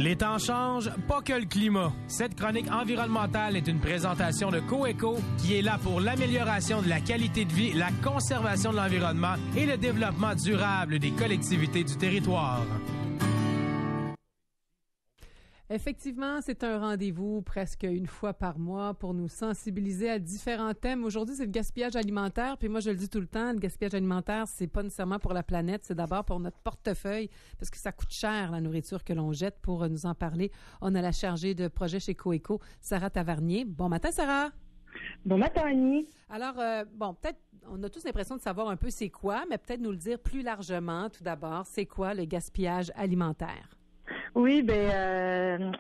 Les temps changent, pas que le climat. Cette chronique environnementale est une présentation de Coeco qui est là pour l'amélioration de la qualité de vie, la conservation de l'environnement et le développement durable des collectivités du territoire. Effectivement, c'est un rendez-vous presque une fois par mois pour nous sensibiliser à différents thèmes. Aujourd'hui, c'est le gaspillage alimentaire. Puis moi, je le dis tout le temps, le gaspillage alimentaire, c'est pas nécessairement pour la planète, c'est d'abord pour notre portefeuille parce que ça coûte cher, la nourriture que l'on jette. Pour nous en parler, on a la chargée de projet chez Coeco, Sarah Tavernier. Bon matin, Sarah. Bon matin, Annie. Alors, peut-être, on a tous l'impression de savoir un peu c'est quoi, mais peut-être nous le dire plus largement, tout d'abord, c'est quoi le gaspillage alimentaire? Oui,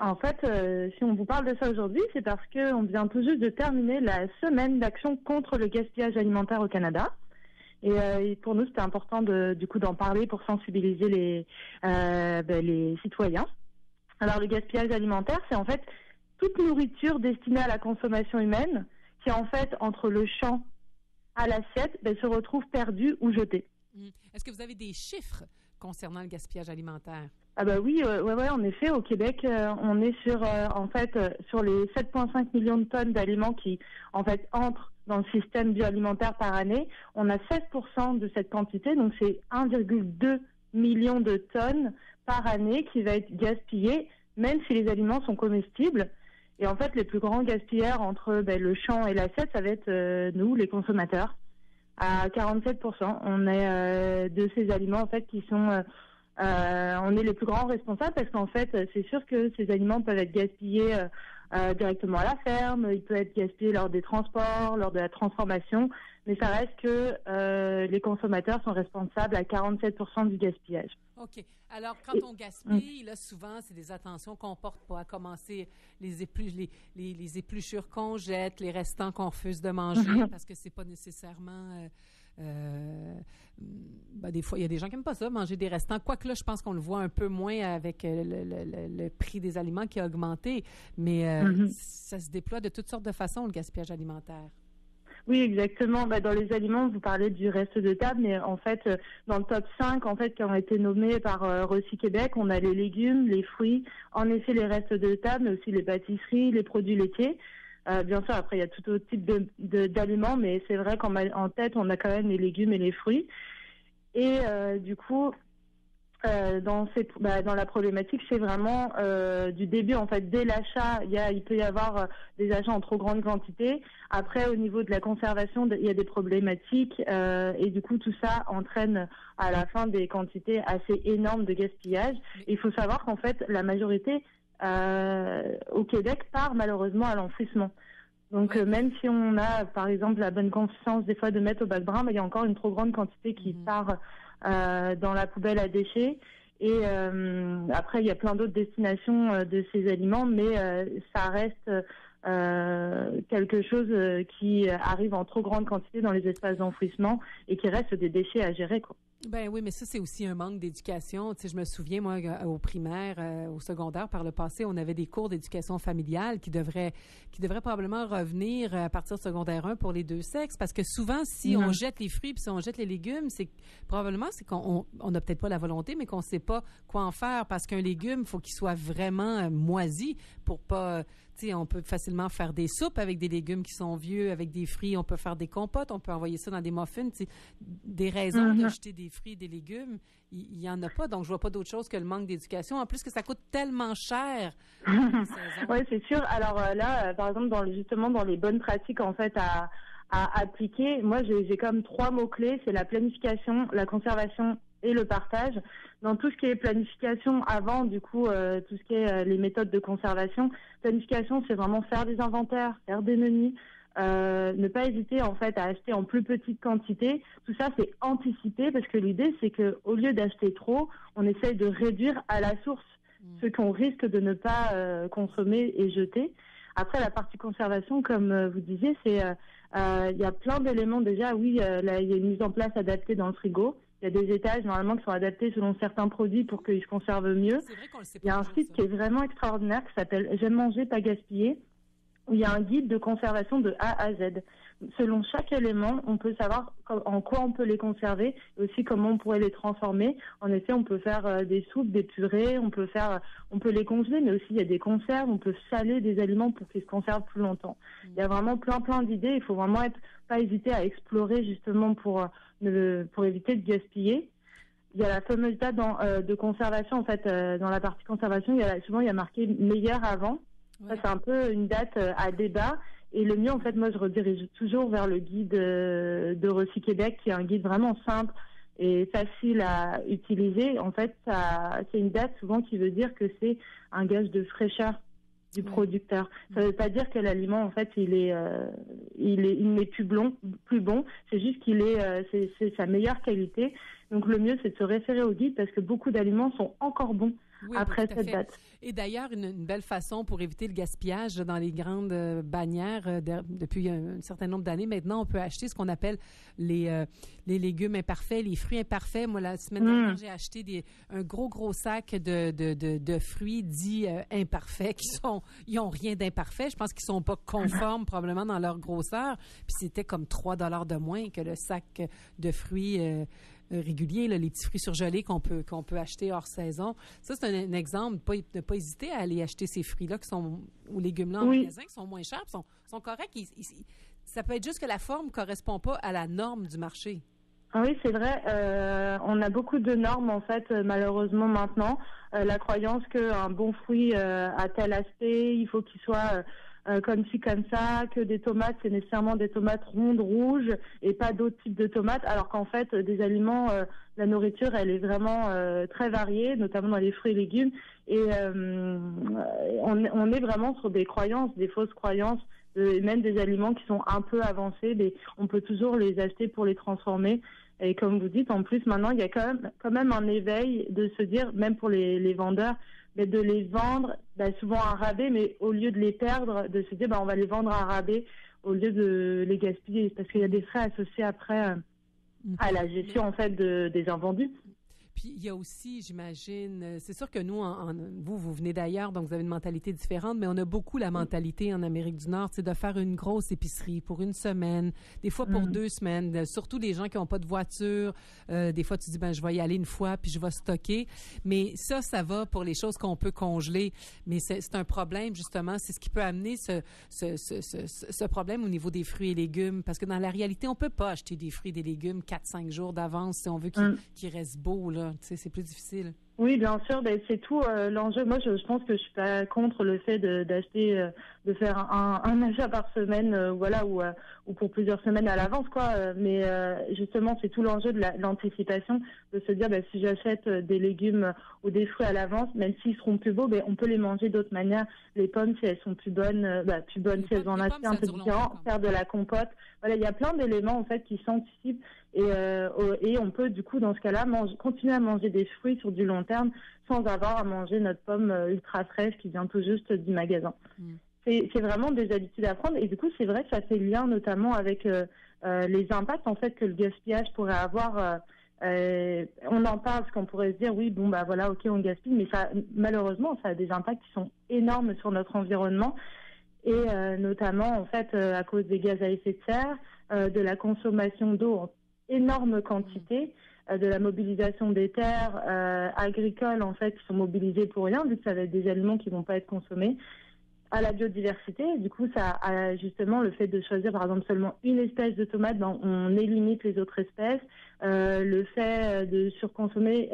en fait, si on vous parle de ça aujourd'hui, c'est parce que on vient tout juste de terminer la semaine d'action contre le gaspillage alimentaire au Canada. Et pour nous, c'était important d'en parler pour sensibiliser les citoyens. Alors, le gaspillage alimentaire, c'est en fait toute nourriture destinée à la consommation humaine qui, en fait, entre le champ à l'assiette, se retrouve perdue ou jetée. Est-ce que vous avez des chiffres concernant le gaspillage alimentaire? Ah bah oui, ouais, en effet, au Québec, on est sur les 7,5 millions de tonnes d'aliments qui, en fait, entrent dans le système bioalimentaire par année. On a 16% de cette quantité, donc c'est 1,2 million de tonnes par année qui va être gaspillée, même si les aliments sont comestibles. Et en fait, les plus grands gaspilleurs entre le champ et l'assiette, ça va être nous, les consommateurs, à 47%. On est de ces aliments en fait qui sont on est les plus grands responsables parce qu'en fait, c'est sûr que ces aliments peuvent être gaspillés directement à la ferme, ils peuvent être gaspillés lors des transports, lors de la transformation, mais ça reste que les consommateurs sont responsables à 47% du gaspillage. OK. Alors, quand on gaspille, là, souvent, c'est des attentions qu'on porte pas, à commencer les épluchures qu'on jette, les restants qu'on refuse de manger, parce que c'est pas nécessairement... des fois, il y a des gens qui aiment pas ça, manger des restants. Quoique là, je pense qu'on le voit un peu moins avec le prix des aliments qui a augmenté, mais ça se déploie de toutes sortes de façons, le gaspillage alimentaire. Oui, exactement. Dans les aliments, vous parlez du reste de table, mais en fait, dans le top 5, en fait, qui ont été nommés par Recy Québec, on a les légumes, les fruits, en effet, les restes de table, mais aussi les pâtisseries, les produits laitiers. Bien sûr, après, il y a tout autre type d'aliments, mais c'est vrai qu'en tête, on a quand même les légumes et les fruits. Et du coup, dans la problématique, c'est vraiment du début, en fait, dès l'achat, il peut y avoir des achats en trop grande quantité. Après, au niveau de la conservation, il y a des problématiques et du coup, tout ça entraîne à la fin des quantités assez énormes de gaspillage. Et il faut savoir qu'en fait, la majorité au Québec part malheureusement à l'enfouissement. Donc même si on a par exemple la bonne conscience des fois de mettre au bac brun, il y a encore une trop grande quantité qui part dans la poubelle à déchets. Et après il y a plein d'autres destinations de ces aliments, mais ça reste quelque chose qui arrive en trop grande quantité dans les espaces d'enfouissement et qui reste des déchets à gérer, quoi. Ben oui, mais ça, c'est aussi un manque d'éducation. Tu sais, je me souviens, moi, au primaire, au secondaire, par le passé, on avait des cours d'éducation familiale qui devraient probablement revenir à partir de secondaire 1 pour les deux sexes, parce que souvent, si on jette les fruits puis si on jette les légumes, c'est qu'on n'a peut-être pas la volonté, mais qu'on sait pas quoi en faire, parce qu'un légume, faut qu'il soit vraiment moisi pour pas... Tu sais, on peut facilement faire des soupes avec des légumes qui sont vieux, avec des fruits, on peut faire des compotes, on peut envoyer ça dans des muffins. Tu sais, des raisons de jeter des fruits et des légumes, il y en a pas. Donc, je vois pas d'autre chose que le manque d'éducation. En plus que ça coûte tellement cher. Oui, c'est sûr. Alors là, par exemple, dans les bonnes pratiques en fait à appliquer, moi j'ai comme 3 mots-clés, c'est la planification, la conservation et le partage. Dans tout ce qui est planification avant, du coup, tout ce qui est les méthodes de conservation, planification, c'est vraiment faire des inventaires, faire des menus, ne pas hésiter en fait à acheter en plus petite quantité. Tout ça, c'est anticiper, parce que l'idée, c'est que au lieu d'acheter trop, on essaye de réduire à la source ce qu'on risque de ne pas consommer et jeter. Après, la partie conservation, comme vous disiez, c'est il y a plein d'éléments déjà. Oui, là, il y a une mise en place adaptée dans le frigo. Il y a des étages normalement qui sont adaptés selon certains produits pour qu'ils se conservent mieux. C'est vrai qu'on le sait pas. Il y a un site qui est vraiment extraordinaire qui s'appelle J'aime manger, pas gaspiller, où il y a un guide de conservation de A à Z. selon chaque élément, on peut savoir en quoi on peut les conserver et aussi comment on pourrait les transformer. En effet, on peut faire des soupes, des purées, on peut les congeler, mais aussi il y a des conserves, on peut saler des aliments pour qu'ils se conservent plus longtemps. Il y a vraiment plein d'idées. Il faut vraiment pas hésiter à explorer justement pour éviter de gaspiller. Il y a la fameuse date de conservation, en fait, dans la partie conservation, il y a marqué meilleur avant. Ouais. Ça, c'est un peu une date à débat. Et le mieux, en fait, moi, je redirige toujours vers le guide de Recy Québec, qui est un guide vraiment simple et facile à utiliser. En fait, c'est une date souvent qui veut dire que c'est un gage de fraîcheur du producteur. Ça ne veut pas dire que l'aliment, en fait, il n'est plus bon. C'est juste c'est sa meilleure qualité. Donc, le mieux, c'est de se référer au guide parce que beaucoup d'aliments sont encore bons. Oui, après cette date. Et d'ailleurs, une belle façon pour éviter le gaspillage dans les grandes bannières, depuis un certain nombre d'années, maintenant, on peut acheter ce qu'on appelle les légumes imparfaits, les fruits imparfaits. Moi, la semaine dernière, j'ai acheté un gros sac de fruits dits imparfaits ils n'ont rien d'imparfait. Je pense qu'ils sont pas conformes probablement dans leur grosseur. Puis c'était comme 3 $ de moins que le sac de fruits réguliers, là, les petits fruits surgelés qu'on peut acheter hors saison. Ça, c'est un exemple de ne pas hésiter à aller acheter ces fruits-là ou légumes-là en magasin, qui sont moins chers, sont corrects. Ça peut être juste que la forme ne correspond pas à la norme du marché. Ah oui, c'est vrai. On a beaucoup de normes, en fait, malheureusement, maintenant. La croyance qu'un bon fruit a tel aspect, il faut qu'il soit comme ci, comme ça, que des tomates, c'est nécessairement des tomates rondes, rouges, et pas d'autres types de tomates, alors qu'en fait, des aliments, la nourriture, elle est vraiment très variée, notamment dans les fruits et légumes, et on est vraiment sur des croyances, des fausses croyances, même des aliments qui sont un peu avancés, mais on peut toujours les acheter pour les transformer. Et comme vous dites, en plus, maintenant, il y a quand même un éveil de se dire, même pour les vendeurs, mais de les vendre souvent à rabais, mais au lieu de les perdre, de se dire on va les vendre à rabais au lieu de les gaspiller, parce qu'il y a des frais associés après à la gestion en fait des invendus. Puis il y a aussi, j'imagine, c'est sûr que nous, vous venez d'ailleurs, donc vous avez une mentalité différente, mais on a beaucoup la mentalité en Amérique du Nord, c'est de faire une grosse épicerie pour une semaine, des fois pour 2 semaines, surtout les gens qui n'ont pas de voiture. Des fois, tu dis, je vais y aller une fois, puis je vais stocker. Mais ça va pour les choses qu'on peut congeler. Mais c'est un problème, justement, c'est ce qui peut amener ce problème au niveau des fruits et légumes. Parce que dans la réalité, on peut pas acheter des fruits et des légumes 4-5 jours d'avance si on veut qu'ils restent beaux, là. C'est plus difficile. Oui, bien sûr, c'est tout l'enjeu. Moi, je pense que je suis pas contre le fait d'acheter, de faire un achat par semaine, ou pour plusieurs semaines à l'avance, quoi. Mais justement, c'est tout l'enjeu de l'anticipation, de se dire, si j'achète des légumes ou des fruits à l'avance, même s'ils seront plus beaux, on peut les manger d'autres manières. Les pommes, si elles sont plus bonnes, si elles ont un aspect un peu différent, faire de la compote. Voilà, il y a plein d'éléments en fait qui s'anticipent et on peut du coup dans ce cas-là continuer à manger des fruits sur du long terme sans avoir à manger notre pomme ultra fraîche qui vient tout juste du magasin. C'est vraiment des habitudes à prendre et du coup c'est vrai que ça fait lien notamment avec les impacts en fait que le gaspillage pourrait avoir. On en parle parce qu'on pourrait se dire oui ok on gaspille, mais ça malheureusement ça a des impacts qui sont énormes sur notre environnement. Et notamment en fait à cause des gaz à effet de serre, de la consommation d'eau en énorme quantité, de la mobilisation des terres agricoles en fait qui sont mobilisées pour rien vu que ça va être des aliments qui vont pas être consommés, à la biodiversité. Du coup ça a justement le fait de choisir par exemple seulement une espèce de tomate, on élimine les autres espèces, le fait de surconsommer,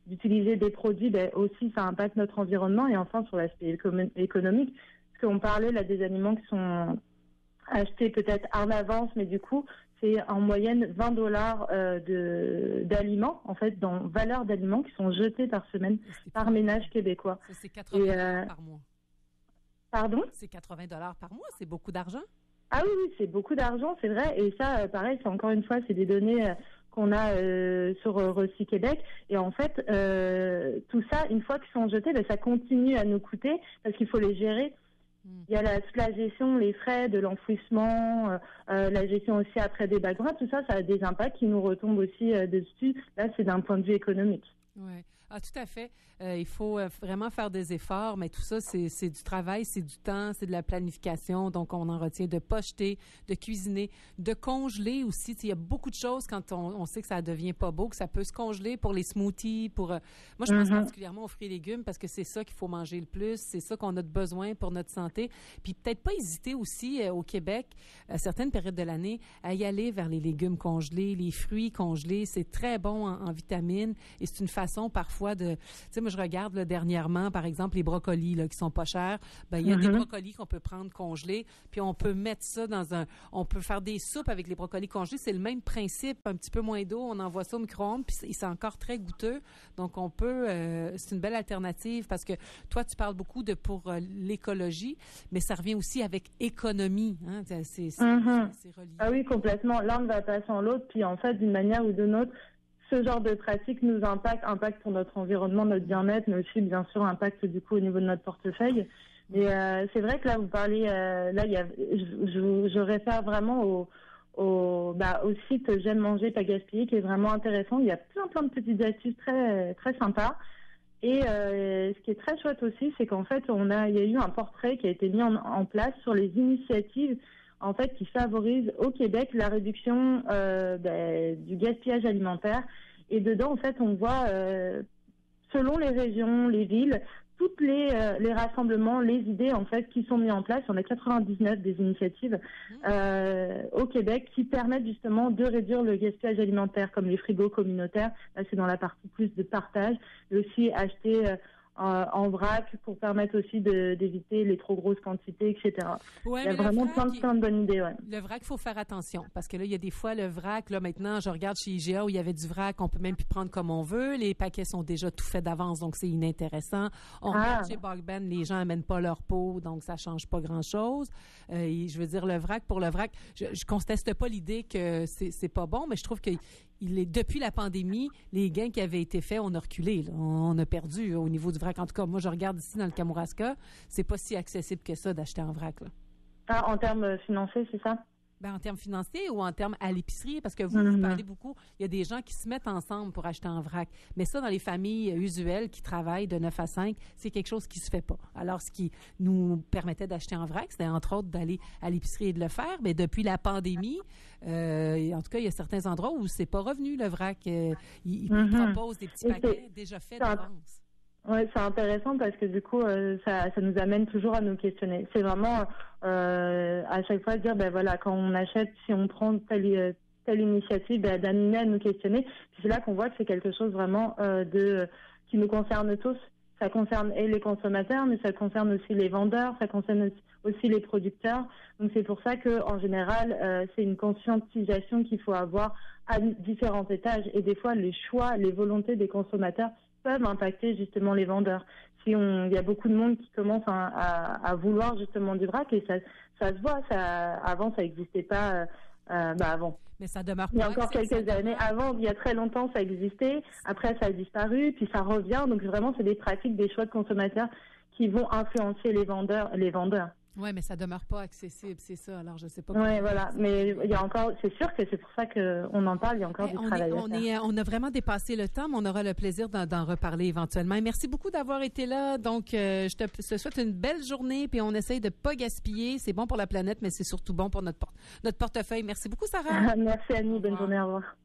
d'utiliser des produits, aussi ça impacte notre environnement. Et enfin sur l'aspect économique, parce qu'on parlait là des aliments qui sont achetés peut-être en avance, mais du coup c'est en moyenne 20 $ d'aliments, en fait, dans valeur d'aliments qui sont jetés par semaine par ménage québécois. Ça, c'est 80 $ par mois. Pardon? C'est 80 $ par mois, c'est beaucoup d'argent? Ah oui, c'est beaucoup d'argent, c'est vrai. Et ça, pareil, c'est encore une fois, c'est des données qu'on a sur Recy Québec. Et en fait, tout ça, une fois qu'ils sont jetés, ça continue à nous coûter parce qu'il faut les gérer. Il y a toute la gestion, les frais de l'enfouissement, la gestion aussi après des backgrounds, tout ça, ça a des impacts qui nous retombent aussi dessus. Là, c'est d'un point de vue économique. Oui. Ah, tout à fait. Il faut vraiment faire des efforts, mais tout ça, c'est du travail, c'est du temps, c'est de la planification. Donc, on en retient de pas jeter, de cuisiner, de congeler aussi. Il y a beaucoup de choses quand on sait que ça devient pas beau, que ça peut se congeler pour les smoothies, moi, je pense particulièrement aux fruits et légumes parce que c'est ça qu'il faut manger le plus, c'est ça qu'on a de besoin pour notre santé. Puis peut-être pas hésiter aussi au Québec, à certaines périodes de l'année, à y aller vers les légumes congelés, les fruits congelés. C'est très bon en vitamines et c'est une façon parfois tu sais, moi, je regarde là, dernièrement, par exemple, les brocolis là, qui sont pas chers. Ben, il y a des brocolis qu'on peut prendre congelés, puis on peut mettre ça on peut faire des soupes avec les brocolis congelés. C'est le même principe, un petit peu moins d'eau. On envoie ça au micro-ondes, puis c'est encore très goûteux. Donc, on peut, c'est une belle alternative parce que toi, tu parles beaucoup pour l'écologie, mais ça revient aussi avec économie. Hein? C'est relié. Ah oui, complètement. L'un ne va pas sans l'autre, puis en fait, d'une manière ou d'une autre, ce genre de pratique nous impacte pour notre environnement, notre bien-être, mais aussi, bien sûr, impacte du coup au niveau de notre portefeuille. Et c'est vrai que là, vous parlez, je réfère vraiment au site J'aime manger, pas gaspiller, qui est vraiment intéressant. Il y a plein de petites astuces très, très sympas. Et ce qui est très chouette aussi, c'est qu'en fait, il y a eu un portrait qui a été mis en place sur les initiatives en fait, qui favorisent au Québec la réduction du gaspillage alimentaire. Et dedans, en fait, on voit, selon les régions, les villes, toutes les rassemblements, les idées, en fait, qui sont mis en place. On a 99 des initiatives au Québec qui permettent justement de réduire le gaspillage alimentaire, comme les frigos communautaires. Là, c'est dans la partie plus de partage. Et aussi acheter en vrac pour permettre aussi d'éviter les trop grosses quantités, etc. Ouais, il y a vraiment plein de bonnes idées. Ouais. Le vrac, il faut faire attention parce que là, il y a des fois le vrac, là maintenant, je regarde chez IGA où il y avait du vrac, on peut même plus prendre comme on veut. Les paquets sont déjà tout faits d'avance, donc c'est inintéressant. On regarde chez Bog Ben, les gens amènent pas leur pot, donc ça change pas grand-chose. Je veux dire, le vrac, pour le vrac, je conteste pas l'idée que c'est pas bon, mais je trouve que depuis la pandémie, les gains qui avaient été faits, on a reculé. Là. On a perdu au niveau du vrac. En tout cas, moi, je regarde ici dans le Kamouraska, c'est pas si accessible que ça d'acheter en vrac. Là. Ah, en termes financiers, c'est ça? Ben, en termes financiers ou en termes à l'épicerie, parce que vous parlez beaucoup, il y a des gens qui se mettent ensemble pour acheter en vrac. Mais ça, dans les familles usuelles qui travaillent de 9 à 5, c'est quelque chose qui se fait pas. Alors, ce qui nous permettait d'acheter en vrac, c'était entre autres d'aller à l'épicerie et de le faire. Mais depuis la pandémie, en tout cas, il y a certains endroits où c'est pas revenu, le vrac. Ils proposent des petits paquets déjà faits d'avance. Oui, c'est intéressant parce que du coup, ça nous amène toujours à nous questionner. C'est vraiment à chaque fois dire, quand on achète, si on prend telle initiative, d'amener à nous questionner. Puis c'est là qu'on voit que c'est quelque chose vraiment qui nous concerne tous. Ça concerne les consommateurs, mais ça concerne aussi les vendeurs, ça concerne aussi les producteurs. Donc c'est pour ça que en général, c'est une conscientisation qu'il faut avoir à différents étages. Et des fois, les choix, les volontés des consommateurs peuvent impacter justement les vendeurs. Il y a beaucoup de monde qui commence à vouloir justement du vrac et ça se voit. Avant, ça n'existait pas. Avant. Mais ça demeure pas. Il y a encore quelques années. Avant, il y a très longtemps, ça existait. Après, ça a disparu, puis ça revient. Donc vraiment, c'est des pratiques, des choix de consommateurs qui vont influencer les vendeurs. Oui, mais ça demeure pas accessible, c'est ça. Alors, je sais pas. Oui, voilà. Mais il y a encore, c'est sûr que c'est pour ça qu'on en parle. Il y a encore du travail à faire. On a vraiment dépassé le temps, mais on aura le plaisir d'en reparler éventuellement. Et merci beaucoup d'avoir été là. Donc, je te souhaite une belle journée, puis on essaye de pas gaspiller. C'est bon pour la planète, mais c'est surtout bon pour notre portefeuille. Merci beaucoup, Sarah. Merci, Annie. Bonne journée. Au revoir.